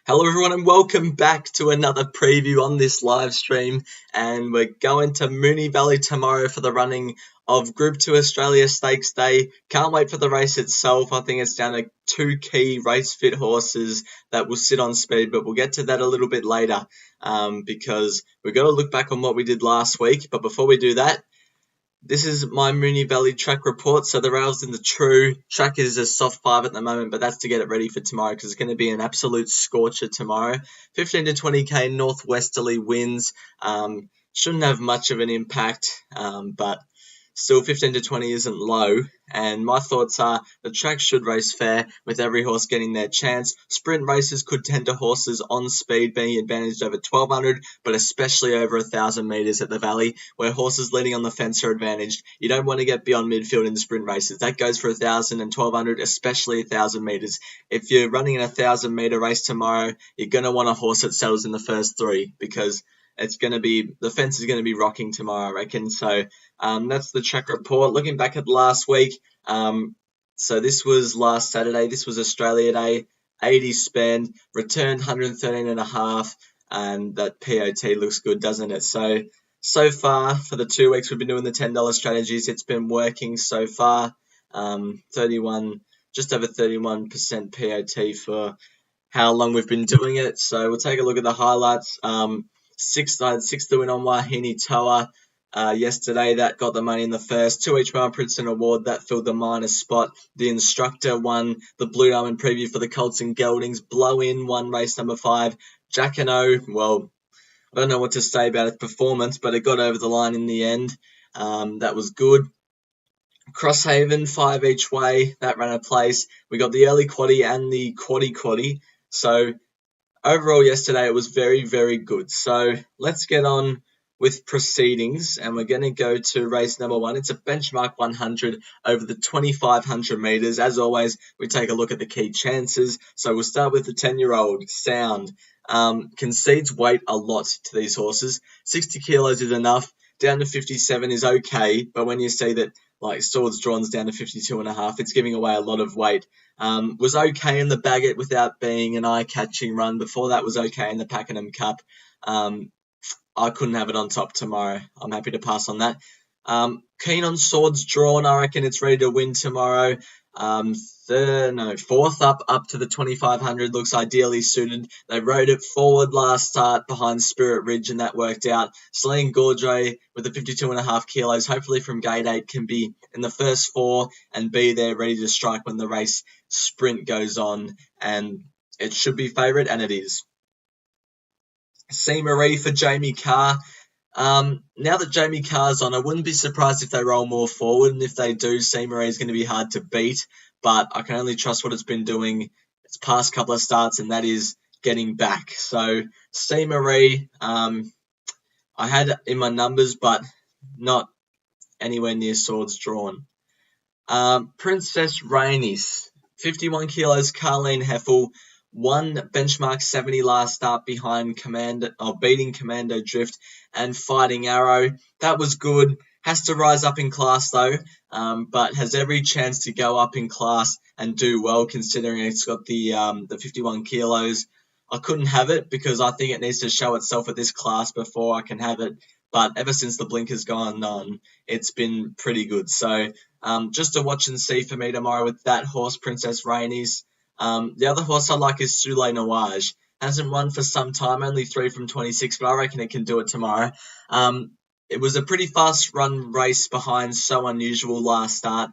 Hello everyone and welcome back to another preview on this live stream, and we're going to Moonee Valley tomorrow for the running of Group 2 Australia Stakes Day. Can't wait for the race itself. I think it's down to two key race fit horses that will sit on speed, but we'll get to that a little bit later because we've got to look back on what we did last week. But before we do that, this is my Moonee Valley track report. So the rail's in the true. Track is a soft 5 at the moment, but that's to get it ready for tomorrow because it's going to be an absolute scorcher tomorrow. 15 to 20k northwesterly winds. Shouldn't have much of an impact, but still 15 to 20 isn't low. And my thoughts are the track should race fair with every horse getting their chance. Sprint races could tend to horses on speed being advantaged over 1200, but especially over 1000 metres at the Valley, where horses leading on the fence are advantaged. You don't want to get beyond midfield in the sprint races. That goes for 1000 and 1200, especially 1000 metres. If you're running an 1000 metre race tomorrow, you're going to want a horse that settles in the first three because the fence is going to be rocking tomorrow, I reckon. So that's the track report. Looking back at last week, so this was last Saturday. This was Australia Day. 80 spend, returned 113.5, and that POT looks good, doesn't it? So far for the 2 weeks we've been doing the $10 strategies, it's been working so far. 31, just over 31% POT for how long we've been doing it. So we'll take a look at the highlights. Six to win on Wahine Toa yesterday. That got the money in the first. 2H Mile Princeton Award, that filled the minus spot. The Instructor won the Blue Diamond Preview for the Colts and Geldings. Blow In won race number 5. Jack and O, well, I don't know what to say about its performance, but it got over the line in the end. That was good. Crosshaven, 5 each way. That ran a place. We got the early quaddie and the quaddie. So overall yesterday it was very, very good. So let's get on with proceedings, and we're going to go to race number 1. It's a benchmark 100 over the 2500 metres. As always, we take a look at the key chances. So we'll start with the 10-year-old, Sound. Concedes weight a lot to these horses. 60 kilos is enough. Down to 57 is okay, but when you see that like Swords Drawn's down to 52.5, it's giving away a lot of weight. Was okay in the Bagot without being an eye-catching run. Before that was okay in the Pakenham Cup. I couldn't have it on top tomorrow. I'm happy to pass on that. Keen on Swords Drawn. I reckon it's ready to win tomorrow. Fourth up to the 2500 looks ideally suited. They rode it forward last start behind Spirit Ridge, and that worked out. Celine Gaudre with the 52.5 kilos, hopefully from gate 8, can be in the first 4 and be there ready to strike when the race sprint goes on, and it should be favourite, and it is. C. Marie for Jamie Carr. Now that Jamie Carr's on, I wouldn't be surprised if they roll more forward, and if they do, C. Marie is going to be hard to beat, but I can only trust what it's been doing its past couple of starts, and that is getting back. So C. Marie, I had in my numbers, but not anywhere near Swords Drawn. Princess Rainis, 51 kilos, Carleen Heffel. Won benchmark 70 last start behind beating Commando Drift and Fighting Arrow. That was good. Has to rise up in class though, but has every chance to go up in class and do well considering it's got the 51 kilos. I couldn't have it because I think it needs to show itself at this class before I can have it. But ever since the blink has gone on, it's been pretty good. So just to watch and see for me tomorrow with that horse, Princess Rainis. The other horse I like is Soleil Nuage. Hasn't run for some time, only 3 from 26, but I reckon it can do it tomorrow. It was a pretty fast run race behind So Unusual last start.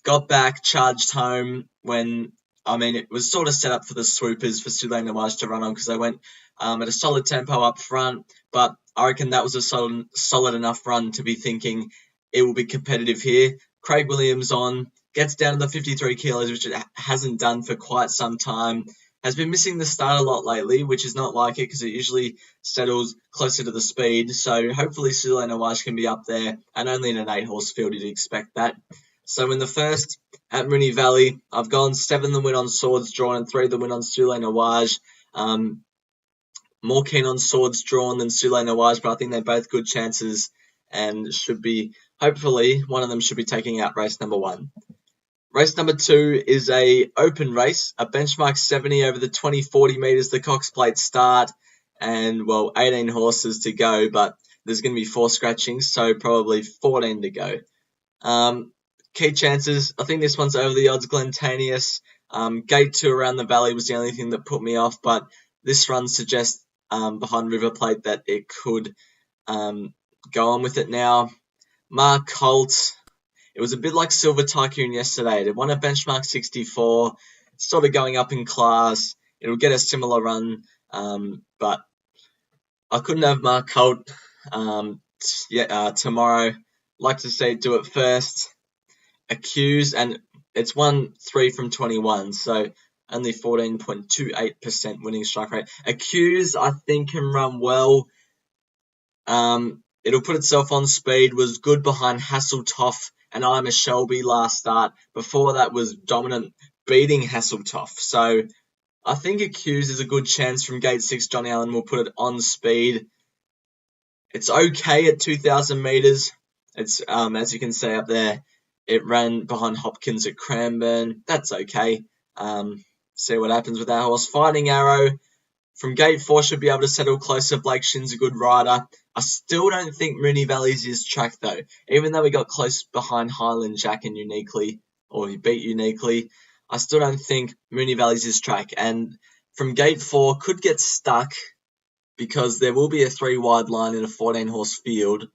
Got back, charged home it was sort of set up for the swoopers for Soleil Nuage to run on because they went at a solid tempo up front, but I reckon that was a solid enough run to be thinking it will be competitive here. Craig Williams on. Gets down to the 53 kilos, which it hasn't done for quite some time. Has been missing the start a lot lately, which is not like it because it usually settles closer to the speed. So hopefully Soleil Nuage can be up there, and only in an 8-horse field you'd expect that. So in the first at Moonee Valley, I've gone 7 the win on Swords Drawn and 3 the win on Soleil Nuage. More keen on Swords Drawn than Soleil Nuage, but I think they're both good chances and should be, hopefully, one of them should be taking out race number 1. Race number 2 is a open race, a benchmark 70 over the 20-40 metres, the Cox Plate start, and, well, 18 horses to go, but there's going to be 4 scratchings, so probably 14 to go. Key chances, I think this one's over the odds, Glentanius. Gate 2 around the Valley was the only thing that put me off, but this run suggests behind River Plate that it could go on with it now. Mark Holt, it was a bit like Silver Tycoon yesterday. It won a benchmark 64, sort of going up in class. It'll get a similar run, but I couldn't have Mark Holt tomorrow. Like to see it do it first. Accuse, and it's won 3 from 21, so only 14.28% winning strike rate. Accuse, I think, can run well. It'll put itself on speed, was good behind Hasseltoff and I'm a Shelby last start. Before that was dominant, beating Hasseltoff. So I think Accuse is a good chance from gate 6. Johnny Allen will put it on speed. It's okay at 2,000 metres. It's, as you can see up there, it ran behind Hopkins at Cranbourne. That's okay. See what happens with that horse. Fighting Arrow from gate 4 should be able to settle closer. Blake Shin's a good rider. I still don't think Moonee Valley's his track, though. Even though we got close behind Highland Jack and Uniquely, or he beat Uniquely, I still don't think Moonee Valley's his track. And from gate 4 could get stuck because there will be a 3-wide line in a 14-horse field.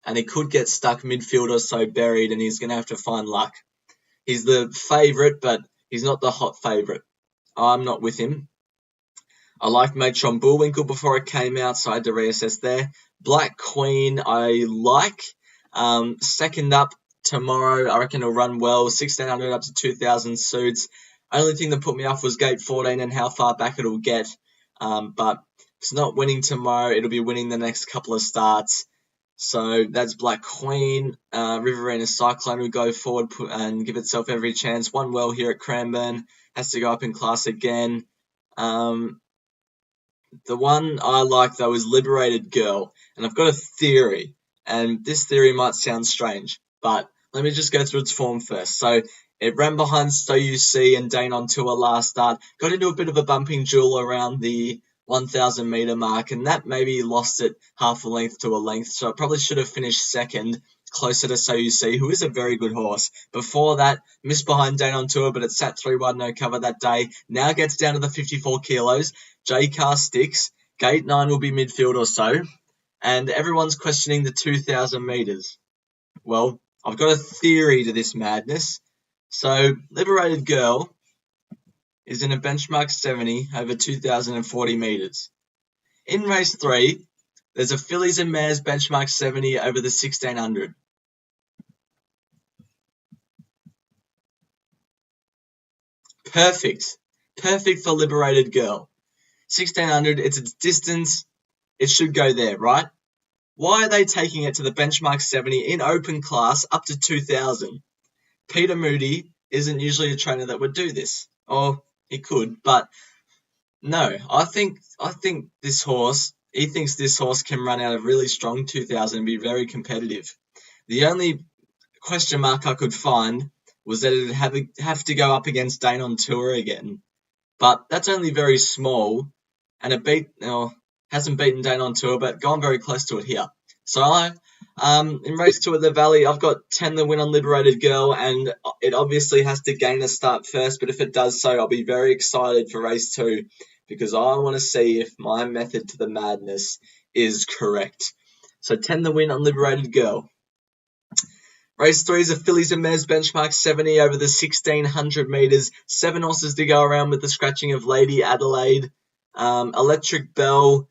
And he could get stuck midfield or so buried, and he's going to have to find luck. He's the favourite, but he's not the hot favourite. I'm not with him. I liked Matron Bullwinkle before it came out, so I had to reassess there. Black Queen, I like. Second up tomorrow, I reckon it'll run well. 1,600 up to 2,000 suits. Only thing that put me off was gate 14 and how far back it'll get. But if it's not winning tomorrow, it'll be winning the next couple of starts. So that's Black Queen. Riverina Cyclone will go forward and give itself every chance. Won well here at Cranbourne. Has to go up in class again. The one I like, though, is Liberated Girl. And I've got a theory. And this theory might sound strange. But let me just go through its form first. So it ran behind So You See and Dane on tour last start. Got into a bit of a bumping duel around the 1,000 metre mark, and that maybe lost it half a length to a length, so it probably should have finished second, closer to So You See, who is a very good horse. Before that, missed behind Dane on tour, but it sat 3-wide no cover that day. Now gets down to the 54 kilos. J-Car sticks. Gate 9 will be midfield or so, and everyone's questioning the 2,000 metres. Well, I've got a theory to this madness. So, Liberated Girl is in a benchmark 70 over 2,040 metres. In race 3, there's a Fillies and Mares benchmark 70 over the 1,600. Perfect. Perfect for Liberated Girl. 1,600, it's its distance. It should go there, right? Why are they taking it to the benchmark 70 in open class up to 2,000? Peter Moody isn't usually a trainer that would do this. Or he could, but no, I think this horse, he thinks this horse can run out of really strong 2,000 and be very competitive. The only question mark I could find was that it'd have to go up against Dane on tour again. But that's only very small, and it hasn't beaten Dane on tour, but gone very close to it here. So in race 2 at the Valley, I've got 10 the win on Liberated Girl, and it obviously has to gain a start first, but if it does so, I'll be very excited for race 2, because I want to see if my method to the madness is correct. So 10 the win on Liberated Girl. Race 3 is a Fillies and Mares benchmark 70 over the 1,600 metres. 7 horses to go around with the scratching of Lady Adelaide. Electric Bell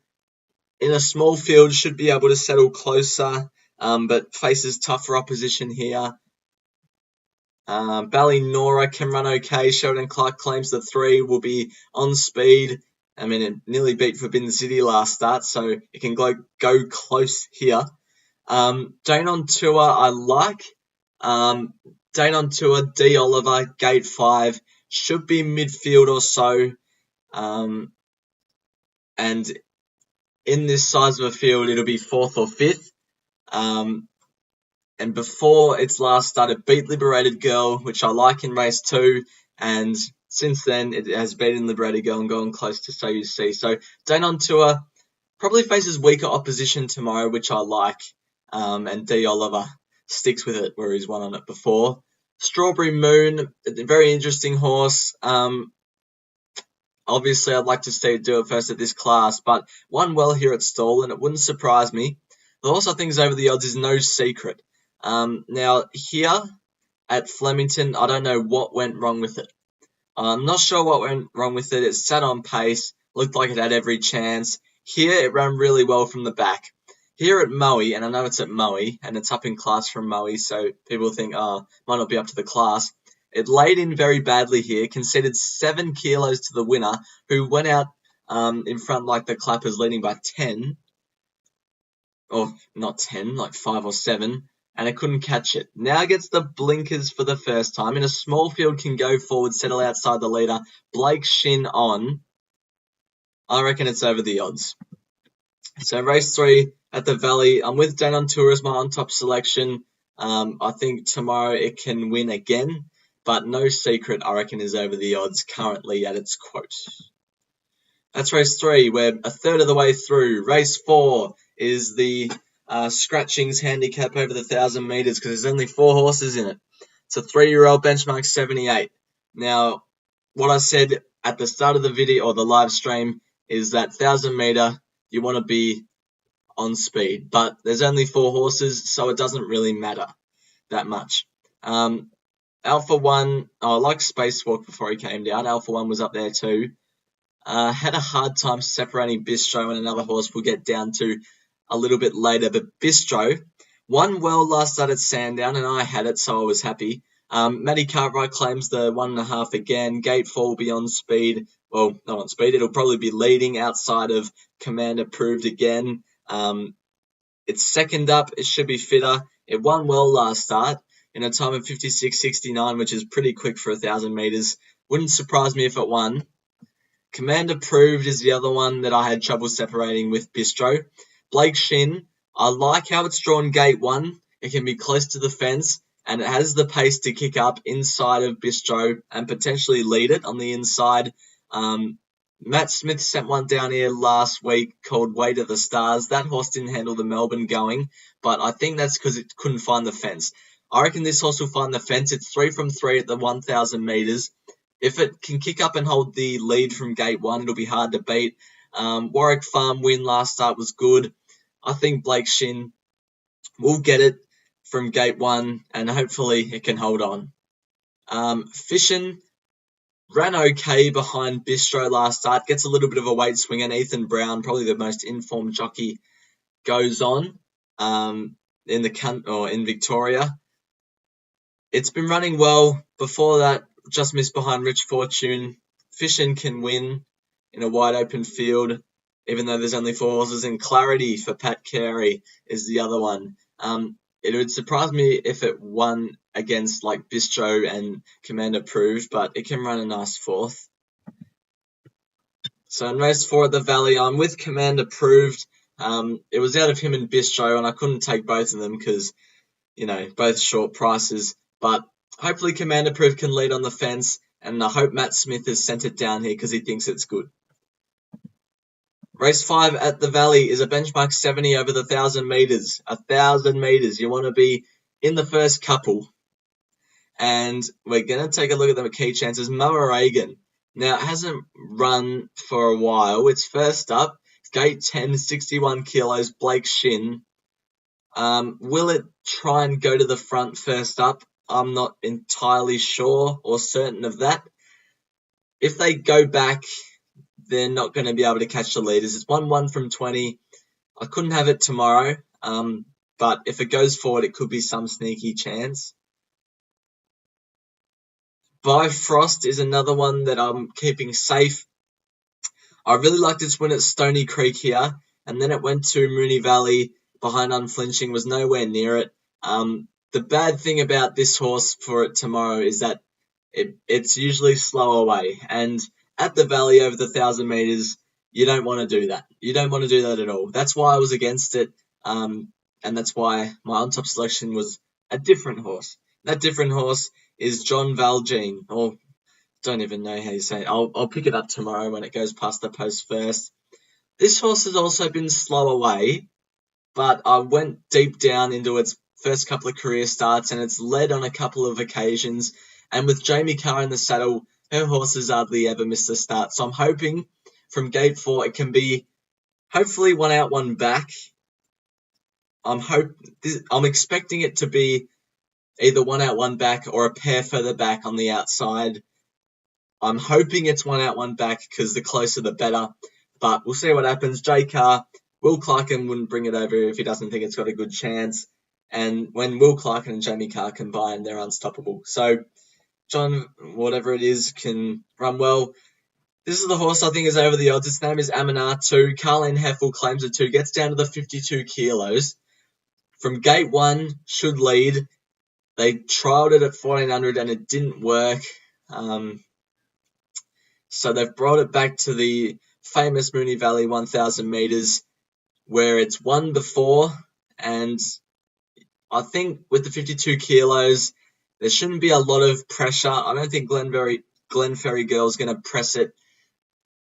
in a small field should be able to settle closer, but faces tougher opposition here. Ballynora can run okay. Sheldon Clark claims the 3 will be on speed. I mean, it nearly beat Forbidden City last start, so it can go close here. Dane on tour, I like. Dane on tour, D. Oliver, gate 5, should be midfield or so. And in this size of a field, it'll be 4th or 5th. and before its last start, it beat Liberated Girl, which I like in race 2, and since then it has beaten Liberated Girl and gone close to So You See. So Dane on Tour probably faces weaker opposition tomorrow, which I like, and D. Oliver sticks with it where he's won on it before. Strawberry Moon, a very interesting horse. Obviously, I'd like to see it do it first at this class, but won well here at Stall, and it wouldn't surprise me. The horse I think is over the odds is No Secret. Now, here at Flemington, I don't know what went wrong with it. I'm not sure what went wrong with it. It sat on pace, looked like it had every chance. Here, it ran really well from the back. Here at Moonee, and I know it's at Moonee, and it's up in class from Moonee, so people think, might not be up to the class. It laid in very badly here, conceded 7 kilos to the winner, who went out in front like the clappers, leading by 10. Or not 10, like 5 or 7. And it couldn't catch it. Now gets the blinkers for the first time. In a small field, can go forward, settle outside the leader. Blake Shin on. I reckon it's over the odds. So race 3 at the Valley. I'm with Dan on Tour as my on-top selection. I think tomorrow it can win again. But No Secret, I reckon, is over the odds currently at its quote. That's race 3. We're a third of the way through. Race 4 is the Scratchings handicap over the 1,000 metres because there's only 4 horses in it. It's a 3-year-old benchmark 78. Now, what I said at the start of the video or the live stream is that 1,000 metre, you want to be on speed. But there's only 4 horses, so it doesn't really matter that much. Alpha 1, I like Spacewalk before he came down. Alpha 1 was up there too. Had a hard time separating Bistro and another horse we'll get down to a little bit later. But Bistro won well last start at Sandown, and I had it, so I was happy. Matty Cartwright claims the 1.5 again. Gate 4 will be on speed. Well, not on speed. It'll probably be leading outside of Commander Proved again. It's second up. It should be fitter. It won well last start in a time of 56.69, which is pretty quick for 1,000 metres. Wouldn't surprise me if it won. Commander Proved is the other one that I had trouble separating with Bistro. Blake Shin, I like how it's drawn gate 1. It can be close to the fence, and it has the pace to kick up inside of Bistro and potentially lead it on the inside. Matt Smith sent one down here last week called Way to the Stars. That horse didn't handle the Melbourne going, but I think that's because it couldn't find the fence. I reckon this horse will find the fence. It's 3 from 3 at the 1,000 metres. If it can kick up and hold the lead from gate 1, it'll be hard to beat. Warwick Farm win last start was good. I think Blake Shin will get it from gate 1, and hopefully it can hold on. Fishin ran okay behind Bistro last start. Gets a little bit of a weight swing, and Ethan Brown, probably the most informed jockey, goes on in Victoria. It's been running well. Before that, just missed behind Rich Fortune. Fishin can win in a wide open field, even though there's only 4 horses. And Clarity for Pat Carey is the other one. It would surprise me if it won against like Bistro and Commander Proved, but it can run a nice 4th. So in race 4 at the Valley, I'm with Commander Proved. It was out of him and Bistro, and I couldn't take both of them because, both short prices. But hopefully Commander Proved can lead on the fence, and I hope Matt Smith has sent it down here because he thinks it's good. Race 5 at the Valley is a benchmark 70 over the 1,000 metres. 1,000 metres. You want to be in the first couple. And we're going to take a look at the key chances. Moa Reagan. Now, it hasn't run for a while. It's first up. Gate 10, 61 kilos. Blake Shin. Will it try and go to the front first up? I'm not entirely sure or certain of that. If they go back, they're not going to be able to catch the leaders. It's 1-1 from 20. I couldn't have it tomorrow, but if it goes forward, it could be some sneaky chance. Bifrost is another one that I'm keeping safe. I really liked its win at Stony Creek here, and then it went to Moonee Valley behind Unflinching, was nowhere near it. The bad thing about this horse for it tomorrow is that it's usually slow away, and at the Valley over the 1,000 metres, you don't want to do that. You don't want to do that at all. That's why I was against it, and that's why my on-top selection was a different horse. That different horse is John Valjean, or don't even know how you say it. I'll pick it up tomorrow when it goes past the post first. This horse has also been slow away, but I went deep down into its first couple of career starts, and it's led on a couple of occasions. And with Jamie Carr in the saddle, her horses hardly ever miss the start. So I'm hoping from gate 4 it can be hopefully one out, one back. I'm expecting it to be either one out, one back, or a pair further back on the outside. I'm hoping it's one out, one back, because the closer the better. But we'll see what happens. J Carr, Will Clarkin wouldn't bring it over if he doesn't think it's got a good chance. And when Will Clarkin and Jamie Carr combine, they're unstoppable. So John, whatever it is, can run well. This is the horse I think is over the odds. Its name is Aminar 2. Carleen Heffel claims it 2. Gets down to the 52 kilos. From gate 1, should lead. They trialled it at 1400 and it didn't work. So they've brought it back to the famous Moonee Valley 1000 metres where it's won before. And I think with the 52 kilos, there shouldn't be a lot of pressure. I don't think Glen Ferry Girl's going to press it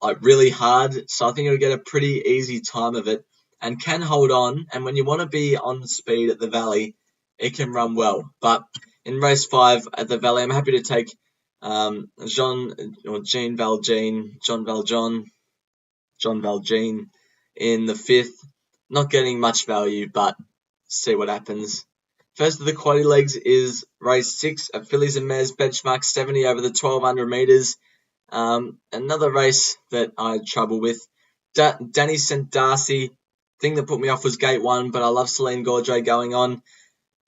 like really hard. So I think it'll get a pretty easy time of it and can hold on. And when you want to be on speed at the Valley, it can run well. But in race 5 at the Valley, I'm happy to take John Valjean in the 5th. Not getting much value, but see what happens. First of the quaddy legs is race 6 at Fillies and Mares, benchmark 70 over the 1200 metres. Another race that I had trouble with. Danny St. Darcy. Thing that put me off was gate 1, but I love Celine Gaudreau going on.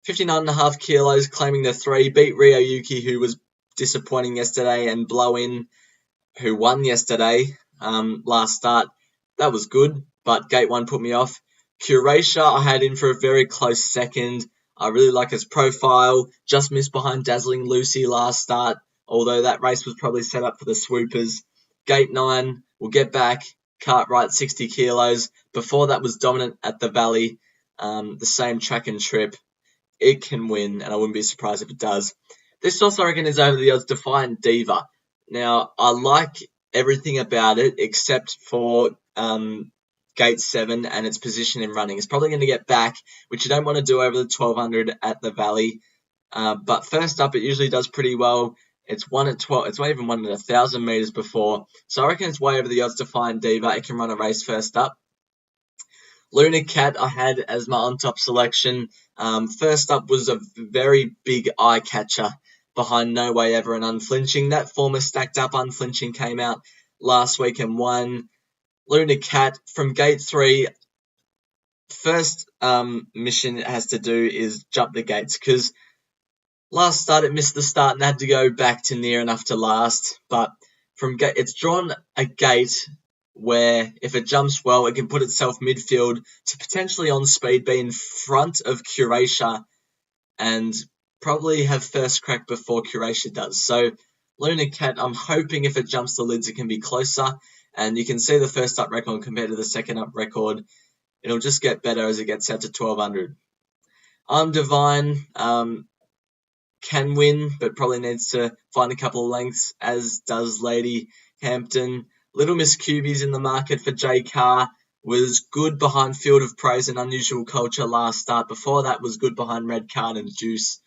59.5 kilos, claiming the 3. Beat Rio Yuki, who was disappointing yesterday, and Blow In, who won yesterday, last start. That was good, but gate 1 put me off. Curatia, I had in for a very close second. I really like his profile. Just missed behind Dazzling Lucy last start, although that race was probably set up for the swoopers. Gate 9, we'll get back. Cartwright, 60 kilos. Before that was dominant at the Valley, the same track and trip. It can win, and I wouldn't be surprised if it does. This horse, I reckon, is over the odds. Defiant Diva. Now, I like everything about it except for gate 7 and its position in running. It's probably going to get back, which you don't want to do over the 1200 at the Valley. But first up, it usually does pretty well. It's won at 12. It's even won at 1,000 metres before. So I reckon it's way over the odds to find Diva. It can run a race first up. Luna Cat I had as my on-top selection. First up was a very big eye catcher behind No Way Ever and Unflinching. That former stacked up Unflinching came out last week and won. Luna Cat from gate 3. First mission it has to do is jump the gates, because last start it missed the start and had to go back to near enough to last. But from gate, it's drawn a gate where if it jumps well, it can put itself midfield to potentially on speed be in front of Curatia and probably have first crack before Curatia does. So Luna Cat, I'm hoping if it jumps the lids, it can be closer. And you can see the first up record compared to the second up record. It'll just get better as it gets out to 1200. I'm Divine. Can win, but probably needs to find a couple of lengths, as does Lady Hampton. Little Miss Cubie's in the market for J Carr. Was good behind Field of Praise and Unusual Culture last start. Before that was good behind Red Card and Juice.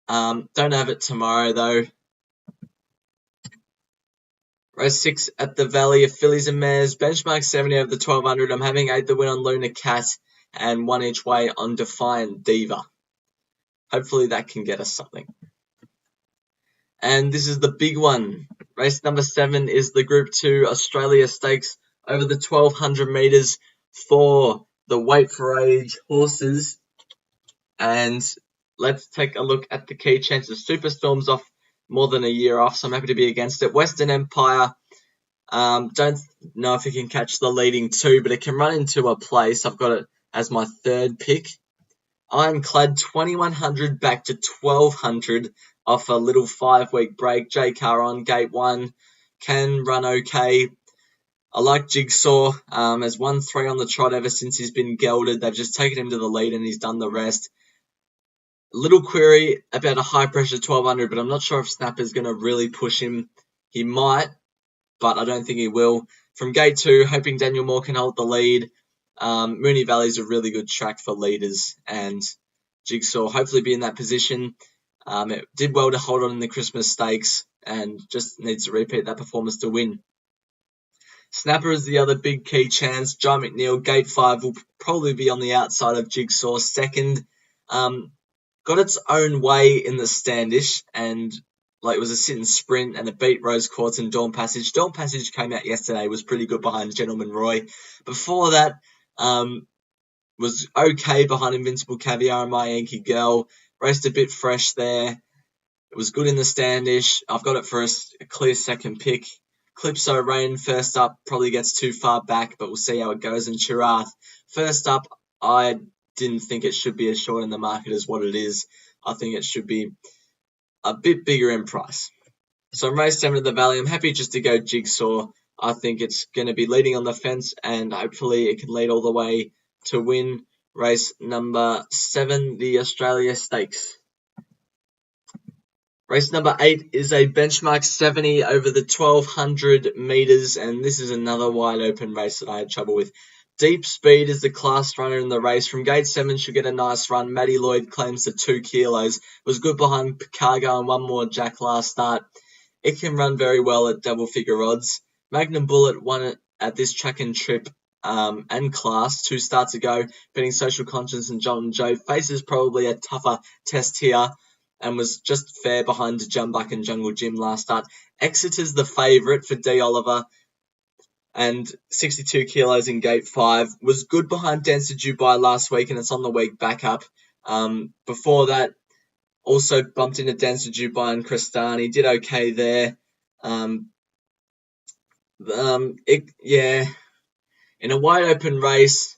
Don't have it tomorrow though. Race 6 at the Valley of Fillies and Mares. Benchmark 70 over the 1200. I'm having 8 the win on Luna Cat and 1 each way on Defiant Diva. Hopefully that can get us something. And this is the big one. Race number 7 is the Group 2 Australia Stakes over the 1200 metres for the Wait for Age horses. And let's take a look at the key chances. Superstorm's off more than a year off, so I'm happy to be against it. Western Empire, don't know if it can catch the leading 2, but it can run into a place. I've got it as my 3rd pick. Ironclad 2100 back to 1200 off a little 5-week break. J Carr on gate 1 can run okay. I like Jigsaw. Has won 3 on the trot ever since he's been gelded. They've just taken him to the lead and he's done the rest. Little query about a high pressure 1200, but I'm not sure if Snapper's going to really push him. He might, but I don't think he will. From gate 2, hoping Daniel Moore can hold the lead. Moonee Valley's a really good track for leaders, and Jigsaw hopefully be in that position. It did well to hold on in the Christmas Stakes and just needs to repeat that performance to win. Snapper is the other big key chance. John McNeil, gate 5, will probably be on the outside of Jigsaw. Second, got its own way in the Standish, and it was a sit and sprint, and it beat Rose Quartz and Dawn Passage. Dawn Passage came out yesterday, was pretty good behind Gentleman Roy. Before that, was okay behind Invincible Caviar and My Yankee Girl. Raced a bit fresh there. It was good in the Standish. I've got it for a clear second pick. Calypso Rain first up probably gets too far back, but we'll see how it goes. And Chirath first up, I didn't think it should be as short in the market as what it is. I think it should be a bit bigger in price. So in race 7 of the Valley, I'm happy just to go Jigsaw. I think it's going to be leading on the fence, and hopefully it can lead all the way to win race number 7, the Australia Stakes. Race number 8 is a benchmark 70 over the 1200 metres, and this is another wide open race that I had trouble with. Deep Speed is the class runner in the race. From gate 7 should get a nice run. Matty Lloyd claims the 2 kilos. Was good behind Cargo and One More Jack last start. It can run very well at double figure odds. Magnum Bullet won it at this track and trip and class 2 starts ago, beating Social Conscience and John and Joe. Faces probably a tougher test here, and was just fair behind Jumbuck and Jungle Jim last start. Exeter's the favourite for D. Oliver, and 62 kilos in gate 5. Was good behind Dancer Dubai last week, and it's on the week back up. Before that, also bumped into Dancer Dubai and Crestani. Did okay there. In a wide open race,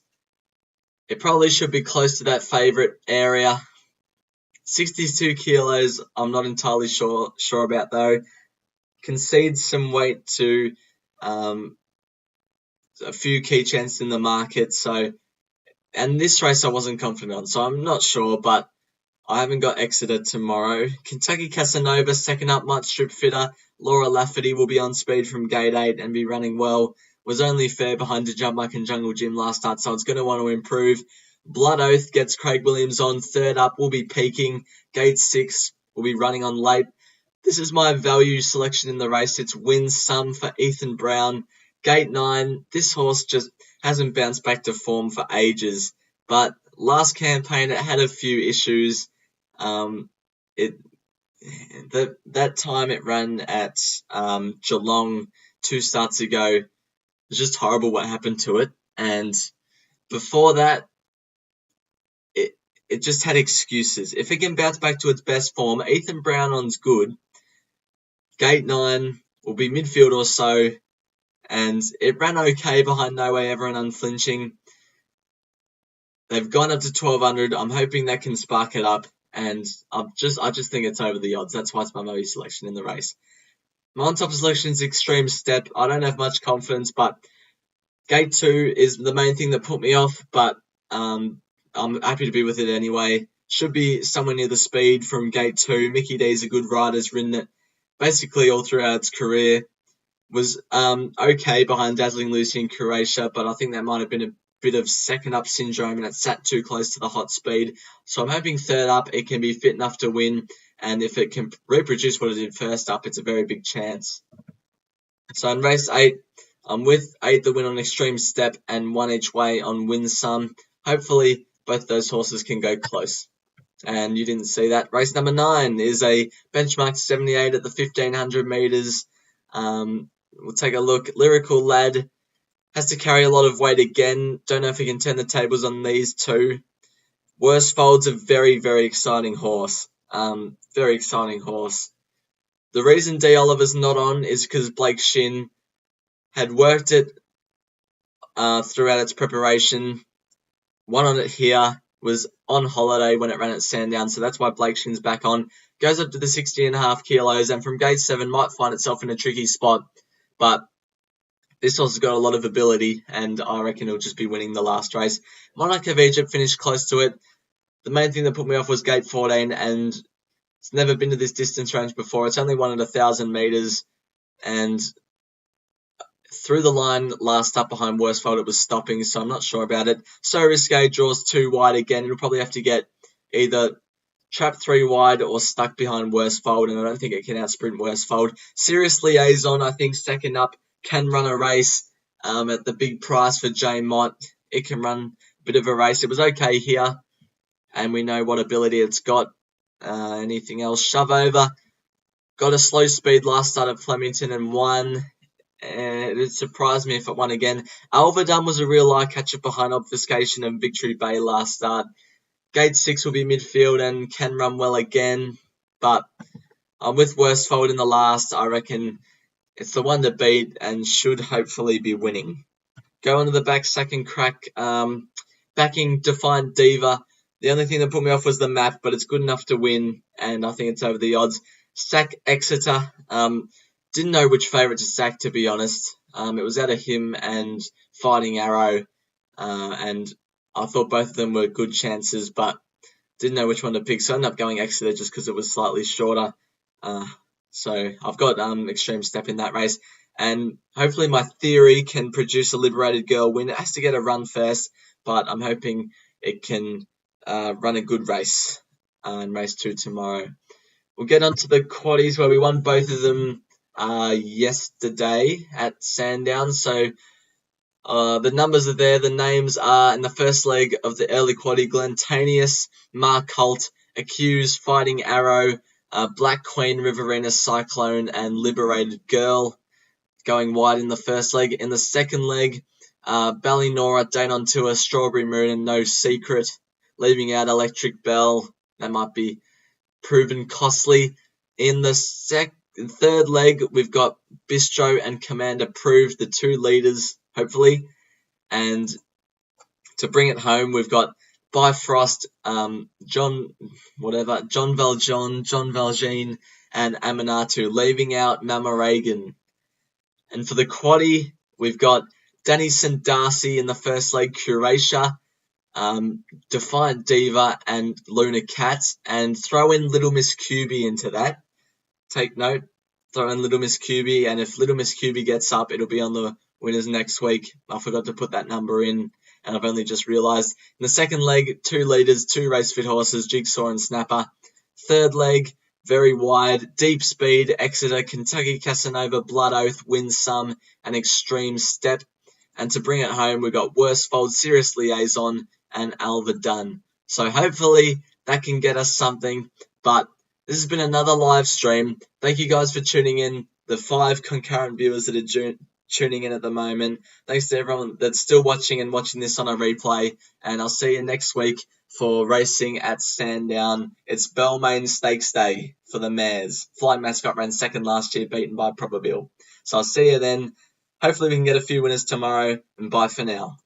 it probably should be close to that favourite area. 62 kilos, I'm not entirely sure about though. Concedes some weight to a few key chances in the market. And this race I wasn't confident on, so I'm not sure, but I haven't got Exeter tomorrow. Kentucky Casanova, second up, much strip fitter. Laura Lafferty will be on speed from gate 8 and be running well. Was only fair behind Jumbuck and Jungle Jim last start, so it's going to want to improve. Blood Oath gets Craig Williams on. Third up will be peaking. Gate 6 will be running on late. This is my value selection in the race. It's Win Some for Ethan Brown. Gate 9, this horse just hasn't bounced back to form for ages. But last campaign, it had a few issues. That time it ran at Geelong 2 starts ago. It was just horrible what happened to it. And before that, it just had excuses. If it can bounce back to its best form, Ethan Brown on's good. Gate 9 will be midfield or so, and it ran okay behind No Way Ever and Unflinching. They've gone up to 1200. I'm hoping that can spark it up, and I just think it's over the odds. That's why it's my value selection in the race. My on-top selection is Extreme Step. I don't have much confidence, but Gate 2 is the main thing that put me off, but I'm happy to be with it anyway. Should be somewhere near the speed from Gate 2. Mickey D's a good rider, has ridden it basically all throughout its career. Was okay behind Dazzling Lucy and Croatia, but I think that might have been a bit of second up syndrome and it sat too close to the hot speed. So I'm hoping third up it can be fit enough to win, and if it can reproduce what it did first up, it's a very big chance. So in race 8, I'm with 8 the win on Extreme Step and 1 each way on Win Some. Hopefully both those horses can go close. And you didn't see that. Race number 9 is a benchmark 78 at the 1500 metres. We'll take a look. Lyrical Lad has to carry a lot of weight again. Don't know if he can turn the tables on these two. Worsfold's a very, very exciting horse. Very exciting horse. The reason D. Oliver's not on is because Blake Shin had worked it throughout its preparation. Won on it here. Was on holiday when it ran at Sandown, so that's why Blake Shin's back on. Goes up to the 60.5 kilos, and from gate 7 might find itself in a tricky spot. But this horse has got a lot of ability, and I reckon it'll just be winning the last race. Monarch of Egypt finished close to it. The main thing that put me off was gate 14, and it's never been to this distance range before. It's only won at 1,000 metres, and through the line last up behind Worsfold, it was stopping, so I'm not sure about it. So Risque draws 2 wide again. It'll probably have to get either trapped 3 wide or stuck behind Worsfold, and I don't think it can outsprint Worsfold. Serious Liaison, I think, second up, can run a race at the big price for J Mott. It can run a bit of a race. It was okay here, and we know what ability it's got. Anything else? Shove Over. Got a slow speed last start at Flemington and won. And it surprised me if it won again. Alverdun was a real eye catcher behind Obfuscation and Victory Bay last start. Gate 6 will be midfield and can run well again. But with Worsfold in the last, I reckon it's the one to beat and should hopefully be winning. Going to the back, second crack. Backing Defiant Diva. The only thing that put me off was the map, but it's good enough to win, and I think it's over the odds. Sack Exeter. Didn't know which favourite to sack, to be honest. It was out of him and Fighting Arrow, and I thought both of them were good chances, but didn't know which one to pick. So I ended up going Exeter just because it was slightly shorter. So I've got Extreme Step in that race, and hopefully my theory can produce a Liberated Girl win. It has to get a run first, but I'm hoping it can run a good race in race 2 tomorrow. We'll get on to the quaddies where we won both of them yesterday at Sandown. So the numbers are there. The names are in the first leg of the early quaddie: Glentanius, Mark Holt, Accused, Fighting Arrow, Black Queen, Riverina Cyclone, and Liberated Girl going wide in the first leg. In the second leg, Ballynora, Dane on Tour, Strawberry Moon, and No Secret, leaving out Electric Bell. That might be proven costly. In the third leg, we've got Bistro and Commander Proved, the 2 leaders, hopefully. And to bring it home, we've got Bifrost, John Valjean, John Valjean, and Aminatu, leaving out Mama Reagan. And for the quaddie, we've got Danny St. Darcy in the first leg, Curatia, Defiant Diva, and Luna Cat, and throw in Little Miss QB into that. Take note, throw in Little Miss QB, and if Little Miss QB gets up, it'll be on the winners next week. I forgot to put that number in, and I've only just realised. In the second leg, 2 leaders, 2 race fit horses, Jigsaw and Snapper. Third leg, very wide, Deep Speed, Exeter, Kentucky Casanova, Blood Oath, Win Some, and Extreme Step. And to bring it home, we've got Worsfold, Serious Liaison, and Alverdun. So hopefully that can get us something. But this has been another live stream. Thank you guys for tuning in. The 5 concurrent viewers that are tuning in at the moment. Thanks to everyone that's still watching and watching this on a replay. And I'll see you next week for racing at Sandown. It's Balmain Stakes Day for the mares. Flying Mascot ran second last year, beaten by Probabile. So I'll see you then. Hopefully we can get a few winners tomorrow, and bye for now.